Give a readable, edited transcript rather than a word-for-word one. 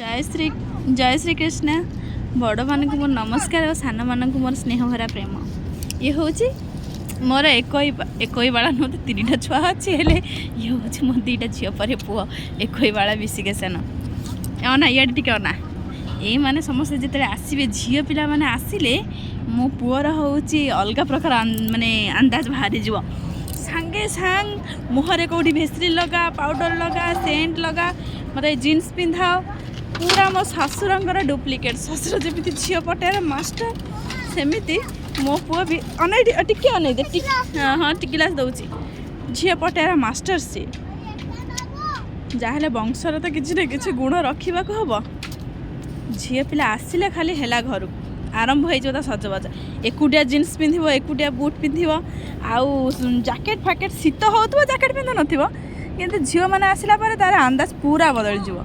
जय श्री कृष्ण बड़ मान को मोर नमस्कार और सान मान को मोर स्नेह भरा प्रेम ये हूँ मोर एक बाड़ा नुह तो 3टा छुआ अच्छे ये हूँ मो 2टा झील पर पुओ एक बाड़ा विशिकेशन ना ये ना ये मैंने समस्त जिते आसवे झील पिला मैंने आसिले मो पुअर हूँ अलग प्रकार माने अंदाज बाहरी जीव सांगे सांग मुहरे कौटी भेसरी लगा पाउडर लगा सेंट लगा मत जीन्स पिंधाओ पूरा मो ससुरंर डुप्लिकेट ससुर जमी झील पटेर मास्टर सेमती मो पुआ भी टिके अनै दे हाँ टिकिलास दौची झील पटेर मास्टर सी जहाँ वंशर तो किसी न किसी गुण रखा हम झील पिला आसिले खाली है घर आरंभ हो सजबाज एकुटिया जीन्स पिंध एकुटिया बुट पिंध आउ जैकेट फाकेट शीत हो जैकेट पिंधु न कि झील मैंने आसला तार अंदाज पूरा बदल जाव